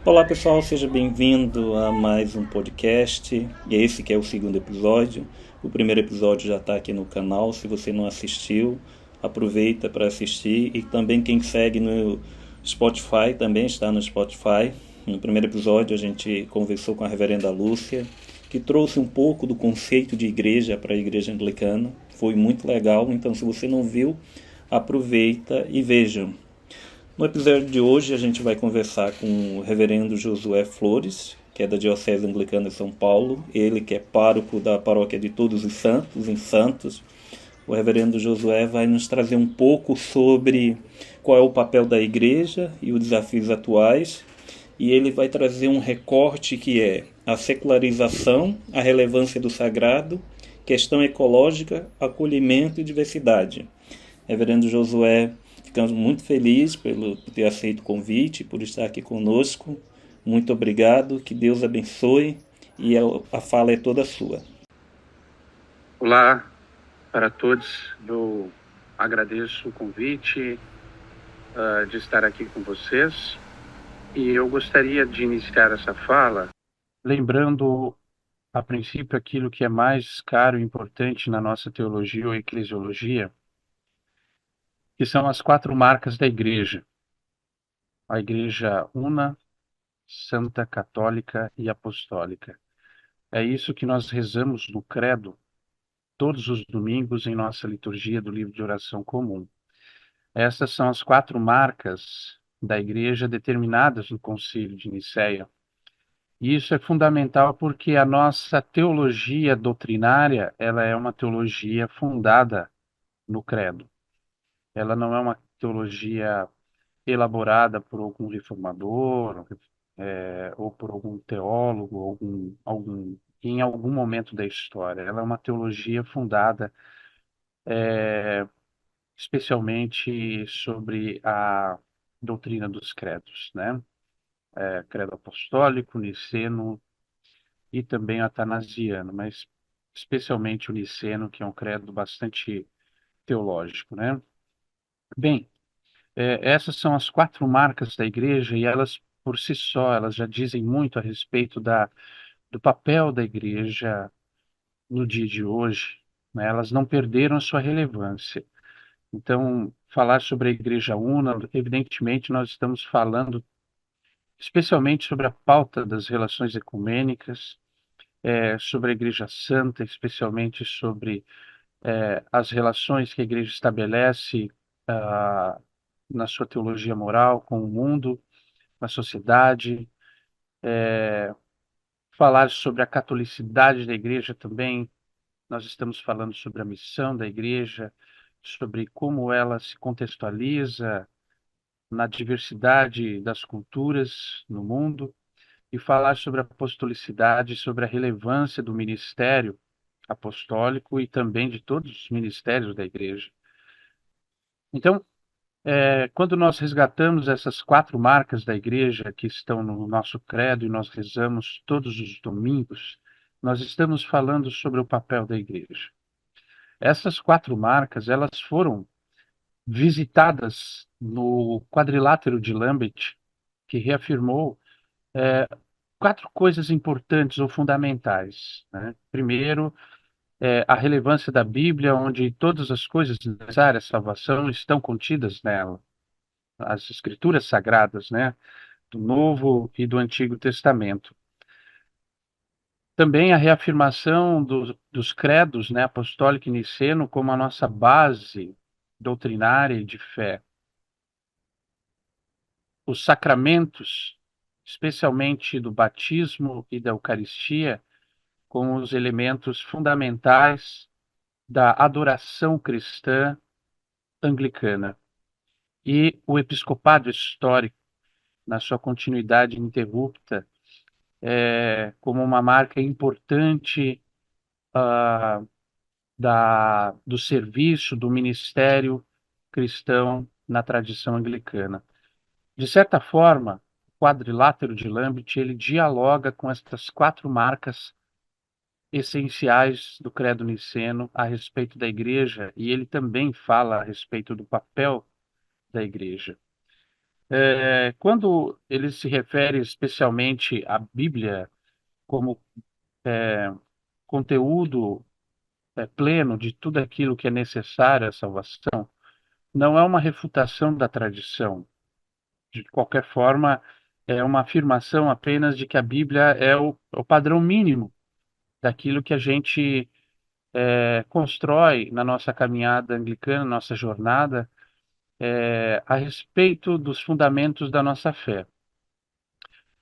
Olá pessoal, seja bem-vindo a mais um podcast. E esse que é o segundo episódio. O primeiro episódio já está aqui no canal. Se você não assistiu, aproveita para assistir. E também quem segue no Spotify também está no Spotify. No primeiro episódio a gente conversou com a reverenda Lúcia, que trouxe um pouco do conceito de igreja para a igreja anglicana. Foi muito legal, então se você não viu, aproveita e veja. No episódio de hoje a gente vai conversar com o reverendo Josué Flores, que é da Diocese Anglicana de São Paulo, ele que é pároco da paróquia de Todos os Santos, em Santos. O reverendo Josué vai nos trazer um pouco sobre qual é o papel da igreja e os desafios atuais, e ele vai trazer um recorte que é a secularização, a relevância do sagrado, questão ecológica, acolhimento e diversidade. Reverendo Josué, ficamos muito felizes por ter aceito o convite, por estar aqui conosco. Muito obrigado, que Deus abençoe e a fala é toda sua. Olá para todos, eu agradeço o convite de estar aqui com vocês e eu gostaria de iniciar essa fala lembrando, a princípio, aquilo que é mais caro e importante na nossa teologia ou eclesiologia, que são as quatro marcas da Igreja: a Igreja una, santa, católica e apostólica. É isso que nós rezamos no Credo todos os domingos em nossa liturgia do livro de oração comum. Essas são as quatro marcas da Igreja determinadas no Concílio de Nicéia. E isso é fundamental porque a nossa teologia doutrinária, ela é uma teologia fundada no credo. Ela não é uma teologia elaborada por algum reformador, ou por algum teólogo, em algum momento da história. Ela é uma teologia fundada especialmente sobre a doutrina dos credos, né? Credo apostólico, niceno e também atanasiano, mas especialmente o niceno, que é um credo bastante teológico, né? Bem, essas são as quatro marcas da igreja e elas, por si só, elas já dizem muito a respeito do papel da igreja no dia de hoje, né? Elas não perderam a sua relevância. Então, falar sobre a Igreja Una, evidentemente, nós estamos falando especialmente sobre a pauta das relações ecumênicas, sobre a Igreja Santa, especialmente sobre as relações que a Igreja estabelece ah, na sua teologia moral com o mundo, na sociedade, falar sobre a catolicidade da Igreja também. Nós estamos falando sobre a missão da Igreja, sobre como ela se contextualiza na diversidade das culturas no mundo e falar sobre a apostolicidade, sobre a relevância do ministério apostólico e também de todos os ministérios da igreja. Então, quando nós resgatamos essas quatro marcas da igreja que estão no nosso credo e nós rezamos todos os domingos, nós estamos falando sobre o papel da igreja. Essas quatro marcas, elas foram visitadas no quadrilátero de Lambeth, que reafirmou quatro coisas importantes ou fundamentais, né? Primeiro, a relevância da Bíblia, onde todas as coisas necessárias à salvação estão contidas nela, as escrituras sagradas, né? Do Novo e do Antigo Testamento. Também a reafirmação dos credos, né, apostólico e niceno como a nossa base doutrinária e de fé. Os sacramentos, especialmente do batismo e da Eucaristia, como os elementos fundamentais da adoração cristã anglicana. E o episcopado histórico, na sua continuidade ininterrupta, como uma marca importante do serviço, do ministério cristão na tradição anglicana. De certa forma, o quadrilátero de Lambeth ele dialoga com estas quatro marcas essenciais do credo niceno a respeito da igreja, e ele também fala a respeito do papel da igreja. Quando ele se refere especialmente à Bíblia como é, conteúdo pleno de tudo aquilo que é necessário à salvação, não é uma refutação da tradição. De qualquer forma, é uma afirmação apenas de que a Bíblia é o padrão mínimo daquilo que a gente constrói na nossa caminhada anglicana, nossa jornada, a respeito dos fundamentos da nossa fé.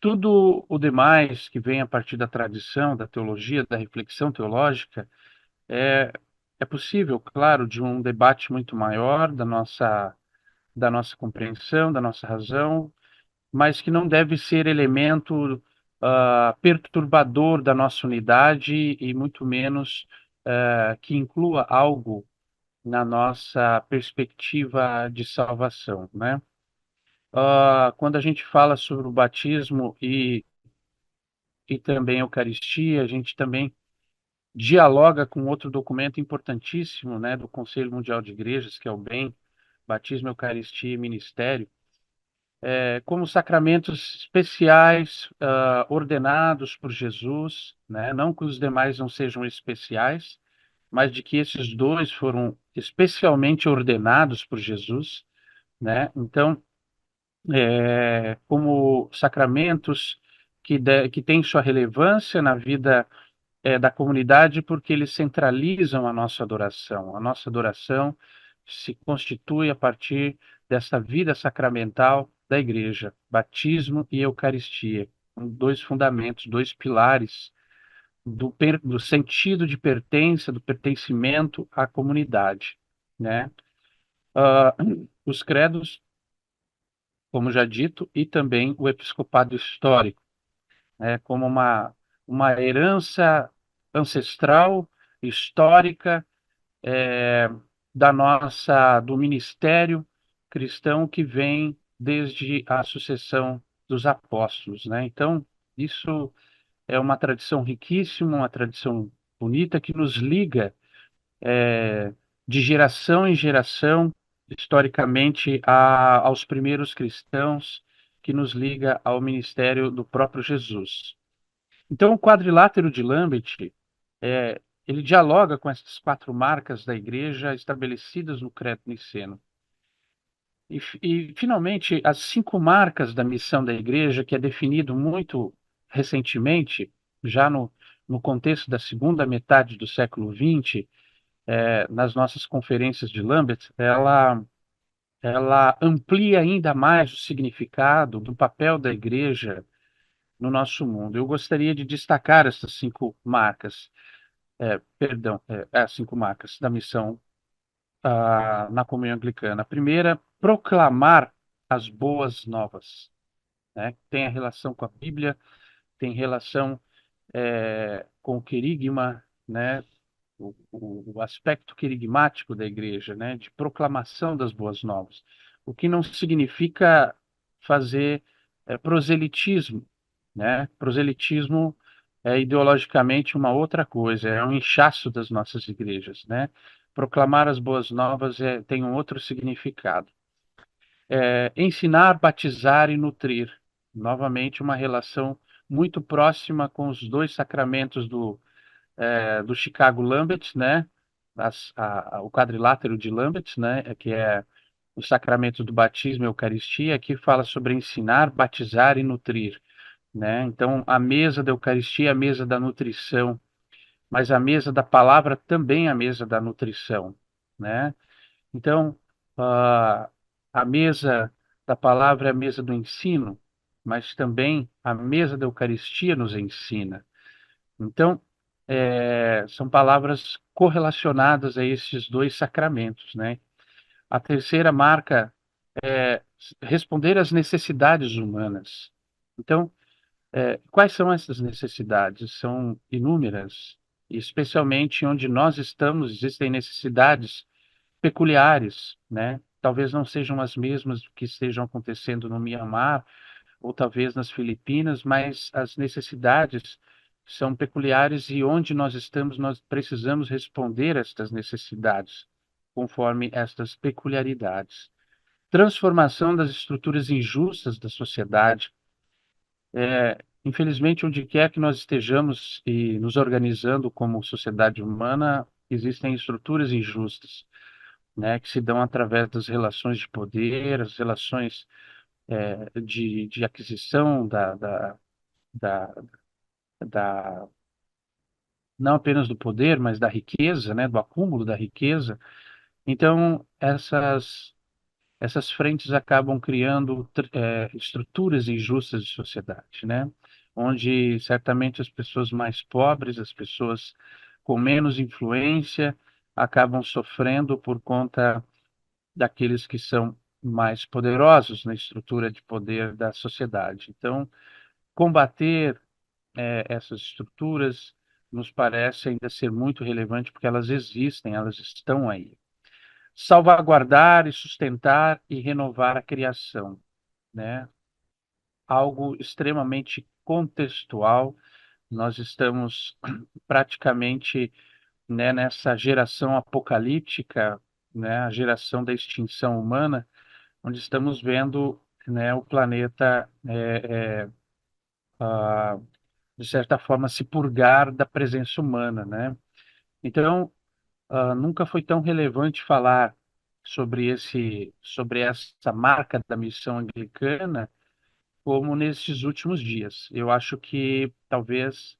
Tudo o demais que vem a partir da tradição, da teologia, da reflexão teológica, é, é possível, claro, de um debate muito maior da nossa compreensão, da nossa razão, mas que não deve ser elemento perturbador da nossa unidade e muito menos que inclua algo na nossa perspectiva de salvação, né? Quando a gente fala sobre o batismo e também a Eucaristia, a gente também dialoga com outro documento importantíssimo, né, do Conselho Mundial de Igrejas, que é o BEM, Batismo, Eucaristia e Ministério, como sacramentos especiais, ordenados por Jesus, né? Não que os demais não sejam especiais, mas de que esses dois foram especialmente ordenados por Jesus, né? Então, como sacramentos que têm sua relevância na vida da comunidade, porque eles centralizam a nossa adoração. A nossa adoração se constitui a partir dessa vida sacramental da igreja, batismo e Eucaristia, dois fundamentos, dois pilares do sentido de pertença, do pertencimento à comunidade, né? Ah, os credos, como já dito, e também o episcopado histórico, né, como uma herança ancestral, histórica, é, do ministério cristão que vem desde a sucessão dos apóstolos, né? Então, isso é uma tradição riquíssima, uma tradição bonita que nos liga é, de geração em geração, historicamente, aos primeiros cristãos, que nos liga ao ministério do próprio Jesus. Então, o quadrilátero de Lambert, ele dialoga com essas quatro marcas da igreja estabelecidas no Credo Niceno. Finalmente, as cinco marcas da missão da igreja, que é definido muito recentemente, já no contexto da segunda metade do século XX, nas nossas conferências de Lambert, ela amplia ainda mais o significado do papel da igreja no nosso mundo. Eu gostaria de destacar essas cinco marcas, as cinco marcas da missão na comunhão anglicana. A primeira, proclamar as boas novas, né? Tem a relação com a Bíblia, tem relação com o querigma, né? O aspecto querigmático da igreja, né? De proclamação das boas novas, o que não significa fazer proselitismo, né? Proselitismo é ideologicamente uma outra coisa, é um inchaço das nossas igrejas, né? Proclamar as boas novas tem um outro significado. Ensinar, batizar e nutrir. Novamente, uma relação muito próxima com os dois sacramentos do Chicago Lambert, né? O quadrilátero de Lambert, né? Que é o sacramento do batismo e Eucaristia, que fala sobre ensinar, batizar e nutrir, né? Então, a mesa da Eucaristia é a mesa da nutrição, mas a mesa da palavra também é a mesa da nutrição, né? Então, a, a mesa da palavra é a mesa do ensino, mas também a mesa da Eucaristia nos ensina. Então, são palavras correlacionadas a esses dois sacramentos, né? A terceira marca é responder às necessidades humanas. Então, quais são essas necessidades? São inúmeras, e especialmente onde nós estamos, existem necessidades peculiares, né? Talvez não sejam as mesmas que estejam acontecendo no Mianmar ou talvez nas Filipinas, mas as necessidades são peculiares e onde nós estamos, nós precisamos responder a estas necessidades conforme estas peculiaridades. transformação das estruturas injustas da sociedade. Infelizmente, onde quer que nós estejamos e nos organizando como sociedade humana, existem estruturas injustas, né, que se dão através das relações de poder, as relações de aquisição da, da, não apenas do poder, mas da riqueza, né, do acúmulo da riqueza. Então, essas frentes acabam criando estruturas injustas de sociedade, né? Onde certamente as pessoas mais pobres, as pessoas com menos influência, acabam sofrendo por conta daqueles que são mais poderosos na estrutura de poder da sociedade. Então, combater essas estruturas nos parece ainda ser muito relevante porque elas existem, elas estão aí. Salvaguardar e sustentar e renovar a criação, né? Algo extremamente contextual. Nós estamos praticamente, né, nessa geração apocalíptica, né, a geração da extinção humana, onde estamos vendo, né, o planeta, de certa forma, se purgar da presença humana, né? Então, nunca foi tão relevante falar sobre essa marca da missão anglicana como nesses últimos dias. Eu acho que talvez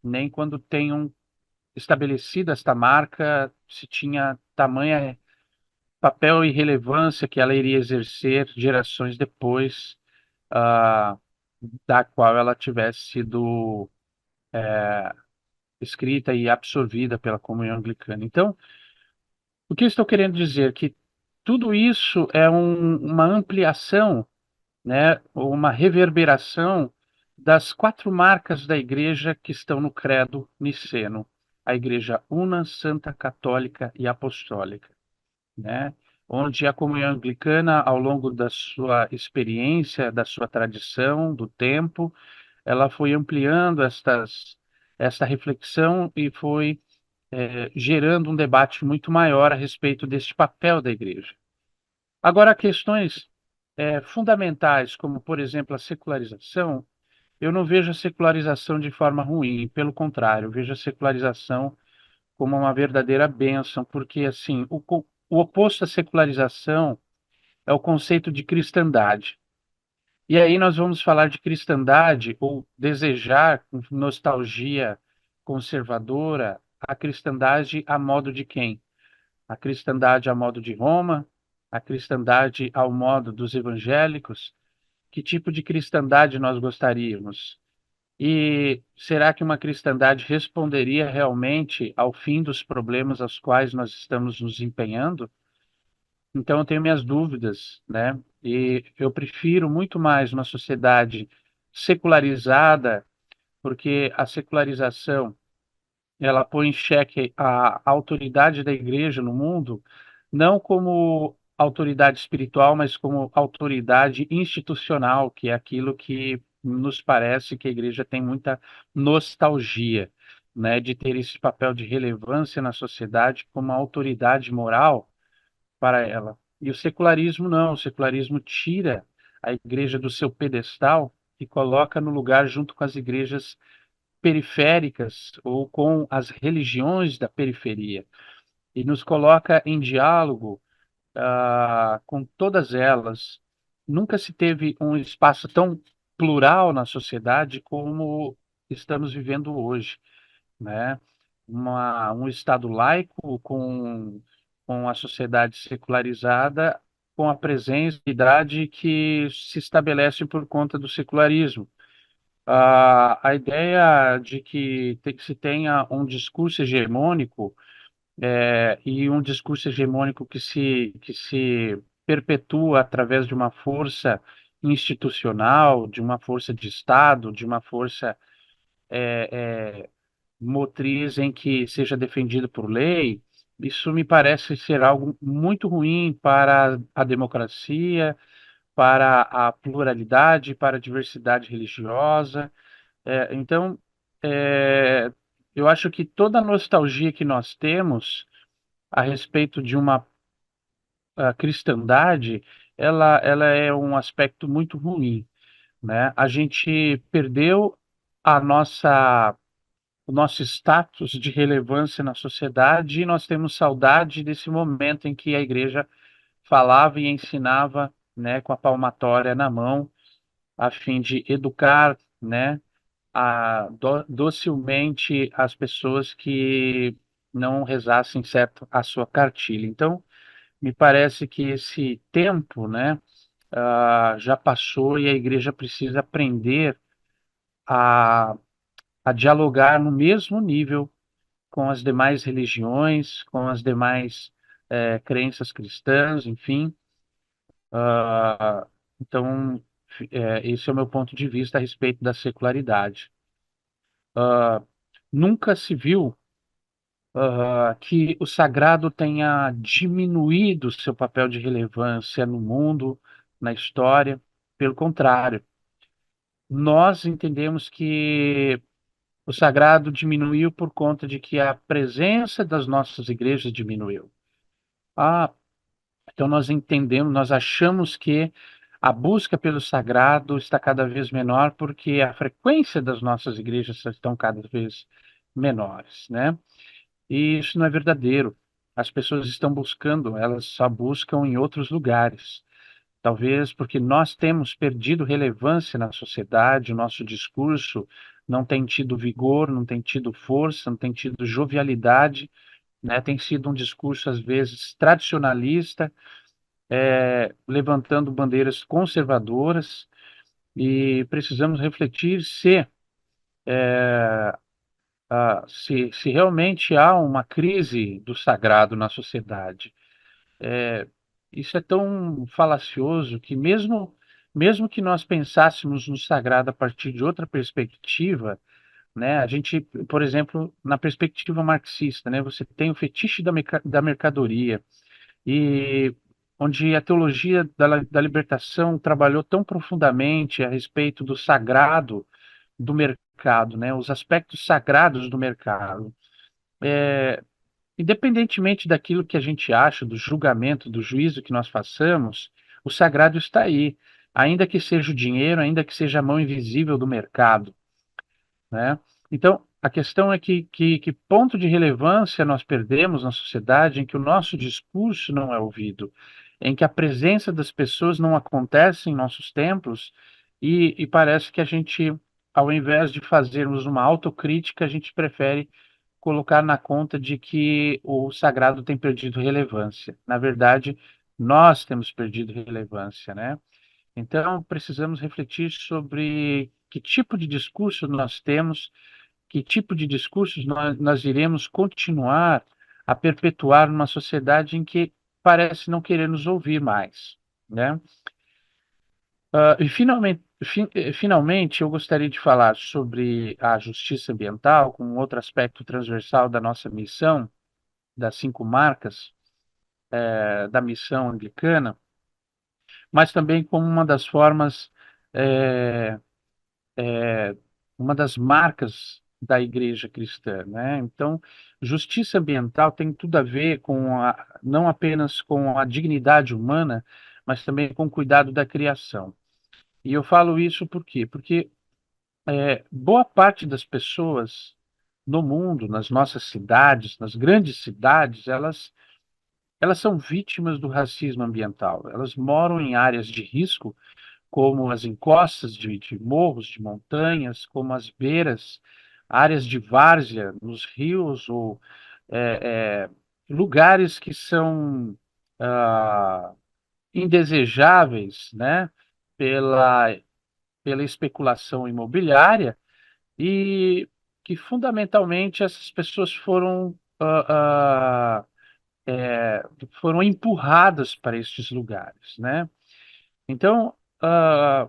nem quando tenham estabelecido esta marca se tinha tamanha papel e relevância que ela iria exercer gerações depois, ah, da qual ela tivesse sido escrita e absorvida pela comunhão anglicana. Então, o que eu estou querendo dizer? Que tudo isso é uma ampliação, né, ou uma reverberação das quatro marcas da igreja que estão no credo niceno, a igreja una, santa, católica e apostólica, né? Onde a comunhão anglicana, ao longo da sua experiência, da sua tradição, do tempo, ela foi ampliando esta reflexão e foi gerando um debate muito maior a respeito deste papel da igreja. Agora, questões fundamentais, como, por exemplo, a secularização, eu não vejo a secularização de forma ruim, pelo contrário, eu vejo a secularização como uma verdadeira bênção, porque, assim, o oposto à secularização é o conceito de cristandade. E aí nós vamos falar de cristandade, ou desejar, com nostalgia conservadora, a cristandade a modo de quem? A cristandade a modo de Roma, a cristandade ao modo dos evangélicos. Que tipo de cristandade nós gostaríamos? E será que uma cristandade responderia realmente ao fim dos problemas aos quais nós estamos nos empenhando? Então, eu tenho minhas dúvidas, né? E eu prefiro muito mais uma sociedade secularizada, porque a secularização ela põe em xeque a autoridade da igreja no mundo, não como autoridade espiritual, mas como autoridade institucional, que é aquilo que nos parece que a igreja tem muita nostalgia, né, de ter esse papel de relevância na sociedade como autoridade moral para ela. E o secularismo não, o secularismo tira a igreja do seu pedestal e coloca no lugar junto com as igrejas periféricas ou com as religiões da periferia e nos coloca em diálogo com todas elas. Nunca se teve um espaço tão plural na sociedade como estamos vivendo hoje, né? Um Estado laico com a sociedade secularizada, com a presença e idade que se estabelece por conta do secularismo. A ideia de que se tenha um discurso hegemônico e um discurso hegemônico que se perpetua através de uma força institucional, de uma força de Estado, de uma força motriz em que seja defendido por lei, isso me parece ser algo muito ruim para a democracia, para a pluralidade, para a diversidade religiosa. Então, é, eu acho que toda a nostalgia que nós temos a respeito de uma cristandade, ela é um aspecto muito ruim, né? A gente perdeu a nossa, o nosso status de relevância na sociedade e nós temos saudade desse momento em que a igreja falava e ensinava, né, com a palmatória na mão, a fim de educar, né, docilmente as pessoas que não rezassem certo a sua cartilha. Então, me parece que esse tempo, né, já passou e a igreja precisa aprender a, a dialogar no mesmo nível com as demais religiões, com as demais crenças cristãs, enfim. Ah, então, esse é o meu ponto de vista a respeito da secularidade. Ah, nunca se viu que o sagrado tenha diminuído seu papel de relevância no mundo, na história. Pelo contrário, nós entendemos que o sagrado diminuiu por conta de que a presença das nossas igrejas diminuiu. Ah, então nós entendemos, nós achamos que a busca pelo sagrado está cada vez menor porque a frequência das nossas igrejas estão cada vez menores, né? E isso não é verdadeiro. As pessoas estão buscando, elas só buscam em outros lugares. Talvez porque nós temos perdido relevância na sociedade, o nosso discurso não tem tido vigor, não tem tido força, não tem tido jovialidade, né? Tem sido um discurso, às vezes, tradicionalista, levantando bandeiras conservadoras, e precisamos refletir se realmente há uma crise do sagrado na sociedade. É, Isso é tão falacioso que mesmo que nós pensássemos no sagrado a partir de outra perspectiva, né, a gente, por exemplo, na perspectiva marxista, né, você tem o fetiche da mercadoria, e onde a teologia da libertação trabalhou tão profundamente a respeito do sagrado do mercado, né, os aspectos sagrados do mercado. Independentemente daquilo que a gente acha, do julgamento, do juízo que nós façamos, o sagrado está aí, ainda que seja o dinheiro, ainda que seja a mão invisível do mercado, né? Então, a questão é que ponto de relevância nós perdemos na sociedade em que o nosso discurso não é ouvido, em que a presença das pessoas não acontece em nossos templos e parece que a gente, ao invés de fazermos uma autocrítica, a gente prefere colocar na conta de que o sagrado tem perdido relevância. Na verdade, nós temos perdido relevância, né? Então, precisamos refletir sobre que tipo de discurso nós temos, que tipo de discursos nós iremos continuar a perpetuar numa sociedade em que parece não querer nos ouvir mais, né? E finalmente, eu gostaria de falar sobre a justiça ambiental, com um outro aspecto transversal da nossa missão, das 5 marcas, da missão anglicana, mas também como uma das formas, eh, uma das marcas da igreja cristã, né? Então, justiça ambiental tem tudo a ver não apenas com a dignidade humana, mas também com o cuidado da criação. E eu falo isso por quê? Porque boa parte das pessoas no mundo, nas nossas cidades, nas grandes cidades, elas são vítimas do racismo ambiental. Elas moram em áreas de risco, como as encostas de morros, de montanhas, como as beiras, áreas de várzea, nos rios, ou lugares que são ah, indesejáveis, né, pela, pela especulação imobiliária, e que fundamentalmente essas pessoas foram empurradas para estes lugares, né? Então,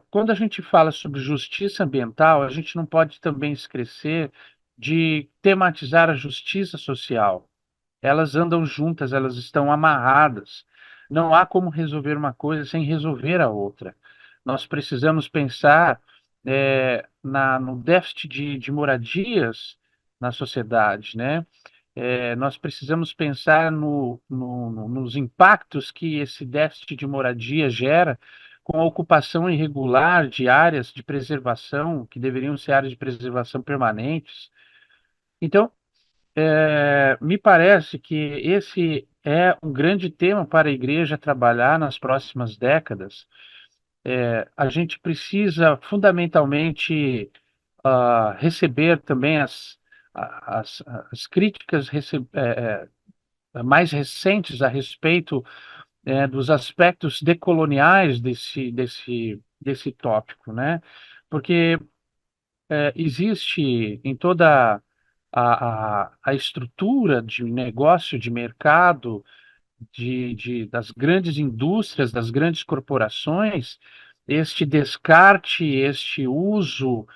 quando a gente fala sobre justiça ambiental, a gente não pode também esquecer de tematizar a justiça social. Elas andam juntas, elas estão amarradas. Não há como resolver uma coisa sem resolver a outra. Nós precisamos pensar no déficit de moradias na sociedade, né? Nós precisamos pensar nos impactos que esse déficit de moradia gera com a ocupação irregular de áreas de preservação, que deveriam ser áreas de preservação permanentes. Então, me parece que esse é um grande tema para a igreja trabalhar nas próximas décadas. A gente precisa fundamentalmente receber também as críticas mais recentes a respeito dos aspectos decoloniais desse tópico, né? Porque existe em toda a estrutura de negócio, de mercado, das grandes indústrias, das grandes corporações, este descarte, este uso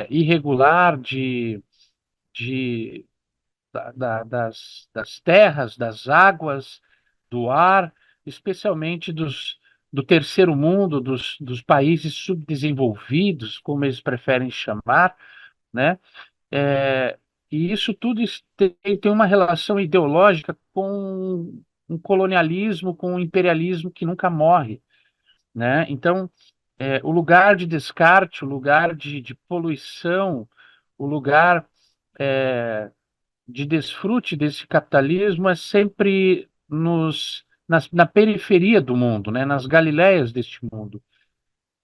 irregular de, das terras, das águas, do ar, especialmente do terceiro mundo, dos países subdesenvolvidos, como eles preferem chamar, né? É, e isso tudo tem uma relação ideológica com um colonialismo, com um imperialismo que nunca morre, né? Então, o lugar de descarte, o lugar de poluição, o lugar é, de desfrute desse capitalismo é sempre na periferia do mundo, né? Nas Galileias deste mundo.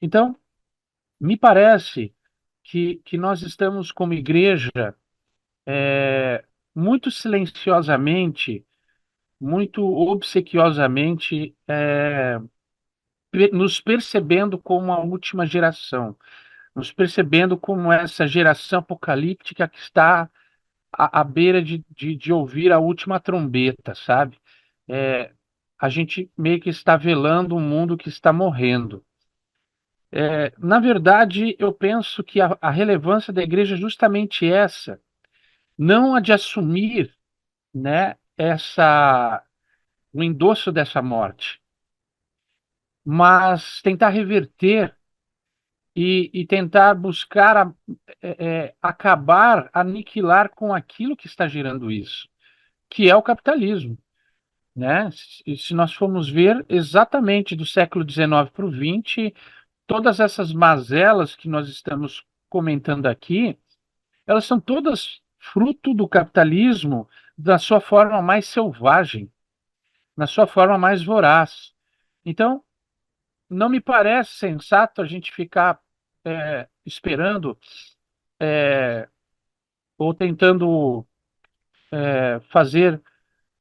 Então, me parece que nós estamos, como igreja, muito silenciosamente, muito obsequiosamente, nos percebendo como a última geração, nos percebendo como essa geração apocalíptica que está à beira de ouvir a última trombeta, sabe? É, a gente meio que está velando um mundo que está morrendo. Na verdade, eu penso que a relevância da igreja é justamente essa, não a de assumir, né, o endosso dessa morte, mas tentar reverter e tentar buscar acabar, aniquilar com aquilo que está gerando isso, que é o capitalismo, né? Se nós formos ver exatamente do século XIX para o XX, todas essas mazelas que nós estamos comentando aqui, elas são todas fruto do capitalismo da sua forma mais selvagem, na sua forma mais voraz. Então, não me parece sensato a gente ficar esperando ou tentando fazer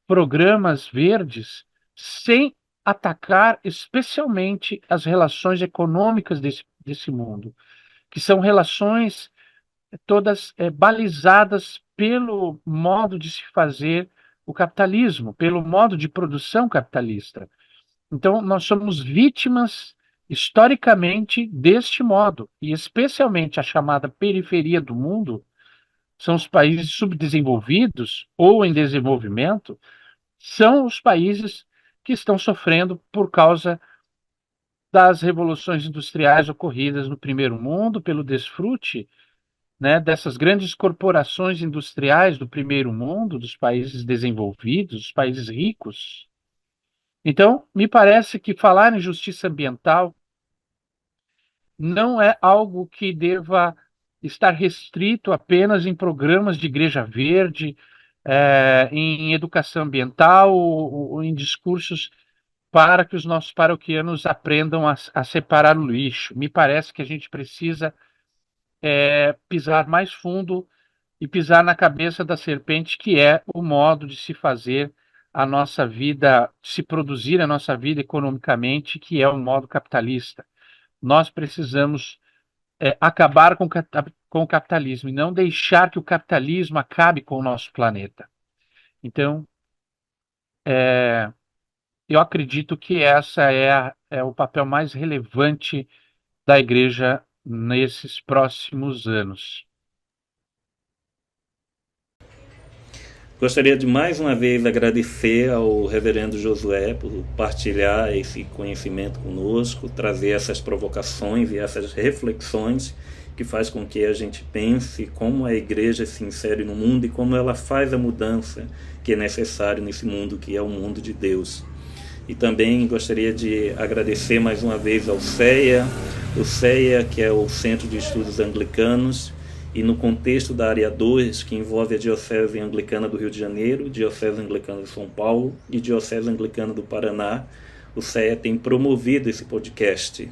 programas verdes sem atacar especialmente as relações econômicas desse mundo, que são relações todas balizadas pelo modo de se fazer o capitalismo, pelo modo de produção capitalista. Então, nós somos vítimas, historicamente, deste modo, e especialmente a chamada periferia do mundo, são os países subdesenvolvidos ou em desenvolvimento, são os países que estão sofrendo por causa das revoluções industriais ocorridas no primeiro mundo, pelo desfrute, né, dessas grandes corporações industriais do primeiro mundo, dos países desenvolvidos, dos países ricos. Então, me parece que falar em justiça ambiental não é algo que deva estar restrito apenas em programas de Igreja Verde, em educação ambiental ou em discursos para que os nossos paroquianos aprendam a separar o lixo. Me parece que a gente precisa pisar mais fundo e pisar na cabeça da serpente, que é o modo de se fazer a nossa vida, se produzir a nossa vida economicamente, que é o modo capitalista. Nós precisamos acabar com o capitalismo e não deixar que o capitalismo acabe com o nosso planeta. Então, eu acredito que essa é o papel mais relevante da igreja nesses próximos anos. Gostaria de mais uma vez agradecer ao reverendo Josué por partilhar esse conhecimento conosco, trazer essas provocações e essas reflexões que faz com que a gente pense como a igreja se insere no mundo e como ela faz a mudança que é necessária nesse mundo que é o mundo de Deus. E também gostaria de agradecer mais uma vez ao CEA, que é o Centro de Estudos Anglicanos, e no contexto da área 2, que envolve a Diocese Anglicana do Rio de Janeiro, Diocese Anglicana de São Paulo e Diocese Anglicana do Paraná, o CEA tem promovido esse podcast.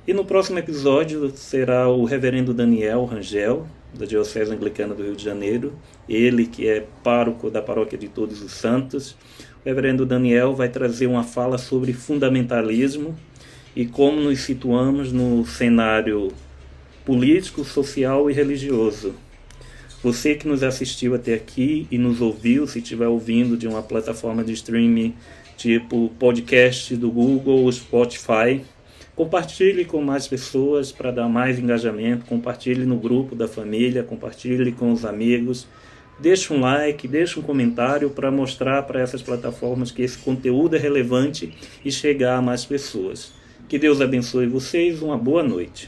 E no próximo episódio será o reverendo Daniel Rangel, da Diocese Anglicana do Rio de Janeiro, ele que é pároco da Paróquia de Todos os Santos. O reverendo Daniel vai trazer uma fala sobre fundamentalismo e como nos situamos no cenário político, social e religioso. Você que nos assistiu até aqui e nos ouviu, se estiver ouvindo de uma plataforma de streaming tipo podcast do Google ou Spotify, compartilhe com mais pessoas para dar mais engajamento, compartilhe no grupo da família, compartilhe com os amigos, deixe um like, deixe um comentário para mostrar para essas plataformas que esse conteúdo é relevante e chegar a mais pessoas. Que Deus abençoe vocês, uma boa noite.